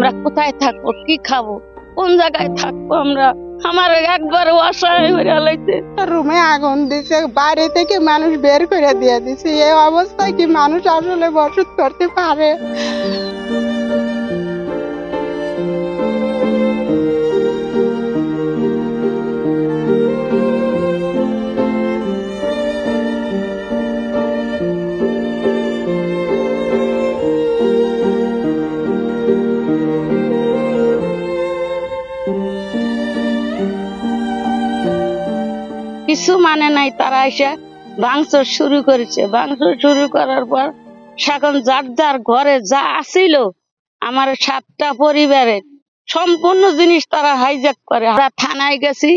আমরা কোথায় থাকবো, কি খাবো, কোন জায়গায় থাকবো আমরা? আমার একবার অসহায় হয়ে লাইছে। রুমে আগুন দিছে, বাইরে থেকে মানুষ বের করে দিয়ে দিছে। এই অবস্থায় কি মানুষ আসলে বসত করতে পারে? কিছু মানে নাই, তারা এসে ভাঙচুর শুরু করেছে। ভাঙচুর শুরু করার পর এখন যার যার ঘরে যা আসিল, আমার 7টা পরিবারের সম্পূর্ণ জিনিস তারা হাইজ্যাক করে। আমরা থানায় গেছি,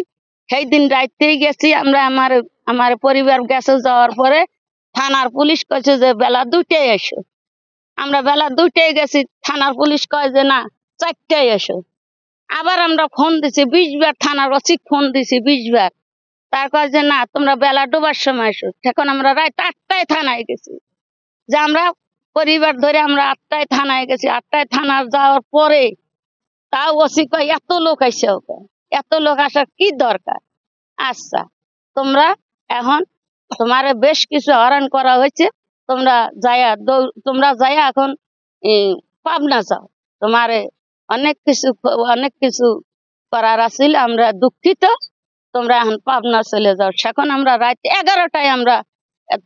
সেই দিন রাইতেই গেছি আমরা। আমার পরিবার গেছে, যাওয়ার পরে থানার পুলিশ কয়েছে যে বেলা 2টায় এসো। আমরা বেলা 2টায় গেছি, থানার পুলিশ কয় যে না 4টায় এসো। আবার আমরা ফোন দিছি 20 বার, থানার ওসি ফোন দিছি 20 বার। তার কয় যে না তোমরা বেলা ডোবার সময় এসো। এখন আমরা রাত 8টায় থানায় গেছি, যে আমরা পরিবার ধরে আমরা 8টায় থানায় গেছি। 8টায় থানায় যাওয়ার পরে তাও ওসি কয় এত লোক আইসে, ওকে এত লোক আসার কি দরকার? আচ্ছা, তোমরা এখন তোমার বেশ কিছু হয়রান করা হয়েছে, তোমরা যাইয়া এখন পাবনা যাও। তোমার অনেক কিছু করার আছিল, আমরা দুঃখিত, তোমরা এখন পাবনা চলে যাও। এখন আমরা রাত 11টায় আমরা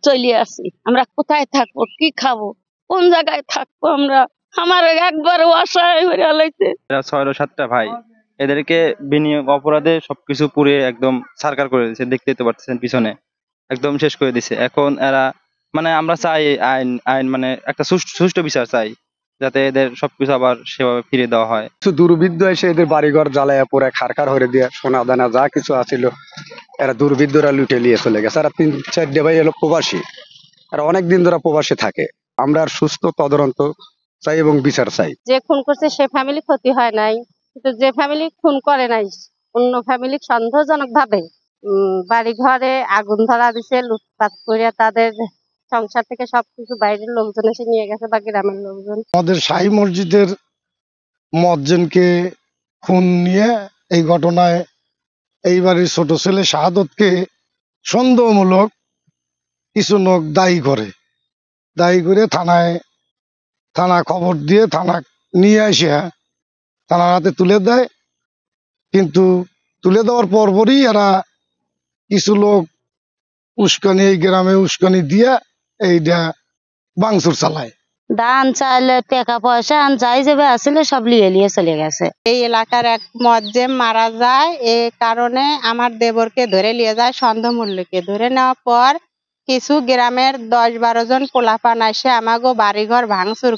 চলে আসি। আমরা কোথায় থাকবো, কি খাবো, কোন জায়গায় থাকবো আমরা? আমার একবার অসহায় হয়ে লাইছে। 6-7টা ভাই, এদেরকে বিনিয়োগ অপরাধে সবকিছু পুড়ে একদম ছারখার করে দিয়েছে। দেখতেই তো পারতেছেন পিছনে একদম শেষ করে দিছে। এখন এরা মানে আমরা চাই আইন মানে একটা সুষ্ঠু বিচার চাই, যাতে এদের সবকিছু আবার সেভাবে ফিরে দেওয়া হয়। কিছু দুর্বৃত্ত এসে এদের বাড়িঘর জ্বালায়া পুরো খারখার হয়ে দিয়ে সোনা দানা যা কিছু আছিল এরা দুর্বৃত্তরা লুটে নিয়ে চলে গেছে। আর 3-4 ভাই এলো প্রবাসী, আর অনেকদিন ধরে প্রবাসে থাকে। আমরা আর সুস্থ তদন্ত চাই এবং বিচার চাই। যে খুন করছে সে ফ্যামিলি ক্ষতি হয় নাই, কিন্তু যে ফ্যামিলি খুন করে নাই অন্য ফ্যামিলি সন্দেহজনক ভাবে বাড়ি ঘরে আগুন ধরা দিছে, লুটপাট করে তাদের সংসার থেকে সবকিছু বাইরের লোকজন এসে নিয়ে গেছে বা গ্রামের লোকজন। আমাদের শাহী মসজিদের মুয়াজ্জিনকে খুন নিয়ে এই ঘটনায় এই বাড়ির ছোট ছেলে শাহাদতকে সন্দেহমূলক কিছু লোক দায়ী করে থানা খবর দিয়ে থানা নিয়ে এসে থানার হাতে তুলে দেয়। কিন্তু তুলে দেওয়ার পরপরই এরা কিছু লোক উস্কানি, এই গ্রামে উস্কানি দিয়ে এইটা ভাঙচুর চালায়। ধান চাল টাকা পয়সা যাই যাবে আসলে সব লিয়ে চলে গেছে। এই এলাকার এক মুয়াজ্জিম মারা যায়, এ কারণে আমার দেবরকে ধরে নিয়ে যায়। সন্দেহ মূল্যকে ধরে নেওয়ার পর কিছু গ্রামের 10-12 জন পোলাপান এসে আমাগো বাড়িঘর ভাঙচুর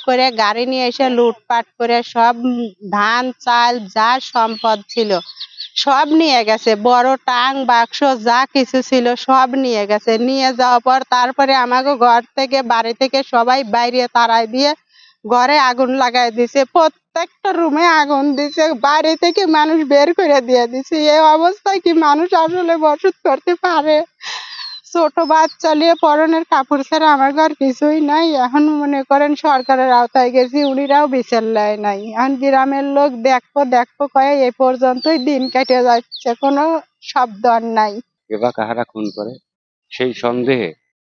করে গাড়ি নিয়ে এসে লুটপাট করে সব ধান চাল যা সম্পদ ছিল সব নিয়ে গেছে। বড় টাং বাক্স যা কিছু ছিল সব নিয়ে গেছে। নিয়ে যাওয়ার পর তারপরে আমাকে ঘর থেকে বাড়ি থেকে সবাই বাইরে তাড়াই দিয়ে ঘরে আগুন লাগাই দিছে। প্রত্যেকটা রুমে আগুন দিছে, বাইরে থেকে মানুষ বের করে দিয়ে দিছে। এই অবস্থায় কি মানুষ আসলে বসত করতে পারে? ছোট বাচ্চা নিয়ে পরনের কাপড় ছাড়া আমার ঘর কিছুই নাই। এখন মনে করেন সরকারের আওতায় গেছি, উনিরাও বিচার নেয় নাই। এখন গ্রামের লোক দেখবো কয়ে এই পর্যন্তই দিন কেটে যাচ্ছে, কোনো শব্দ আর নাই। এবার কাহারা খুন করে সেই সন্দেহে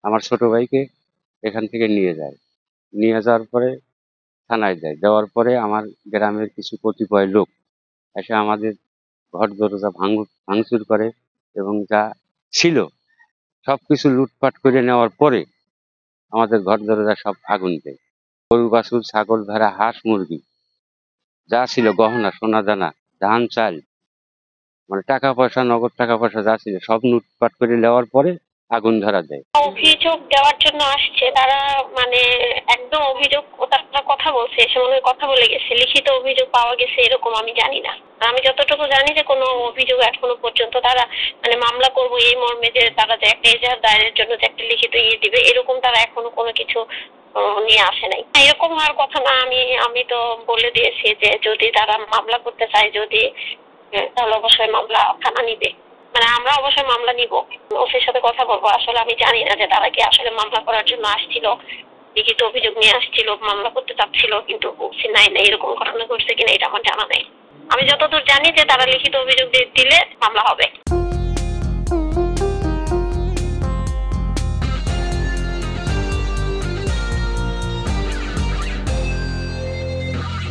আমার ছোট ভাইকে এখান থেকে নিয়ে যাওয়ার পরে থানায় যাওয়ার পরে আমার গ্রামের কিছু কতিপয় লোক এসে আমাদের ঘর দরজা ভাঙচুর করে এবং যা ছিল সবকিছু লুটপাট করে নেওয়ার পরে আমাদের ঘর দরজা সব আগুন দেয়। গরু বাছুর, ছাগল, ভেড়া, হাঁস, মুরগি যা ছিল, গহনা সোনা দানা, ধান চাল, মানে টাকা পয়সা, নগদ টাকা পয়সা যা ছিল সব লুটপাট করে নেওয়ার পরে আগুন ধরা দেয়। অভিযোগ দেওয়ার জন্য আসছে তারা, মানে একদম অভিযোগ তারা কথা বলছে, এসে মনে কথা বলে গেছে। লিখিত অভিযোগ পাওয়া গেছে এরকম আমি জানি না। আমি যতটুকু জানি যে কোনো অভিযোগ এখনো পর্যন্ত তারা মানে মামলা করব এই মর্মে যে তারা যে একটা এজাহার দায়েরের জন্য যে একটা লিখিত দিবে এরকম তারা এখনো কোনো কিছু নিয়ে আসে নাই। এরকম হওয়ার কথা না। আমি তো বলে দিয়েছি যে যদি তারা মামলা করতে চায় তাহলে অবশ্যই মামলা থানা নিবে। মানে আমরা অবশ্যই মামলা নিব, ওসির সাথে কথা বলবো। আসলে আমি জানি না যে তারা কি আসলে মামলা করার জন্য আসছিল লিখিত অভিযোগ নিয়ে আসছিল, মামলা করতে চাচ্ছিল, কিন্তু বলছি নাই নাই, এরকম ঘটনা ঘটছে কিনা এটা আমার জানা নেই। আমি যতদূর জানি যে তারা লিখিত অভিযোগ দিলে মামলা হবে।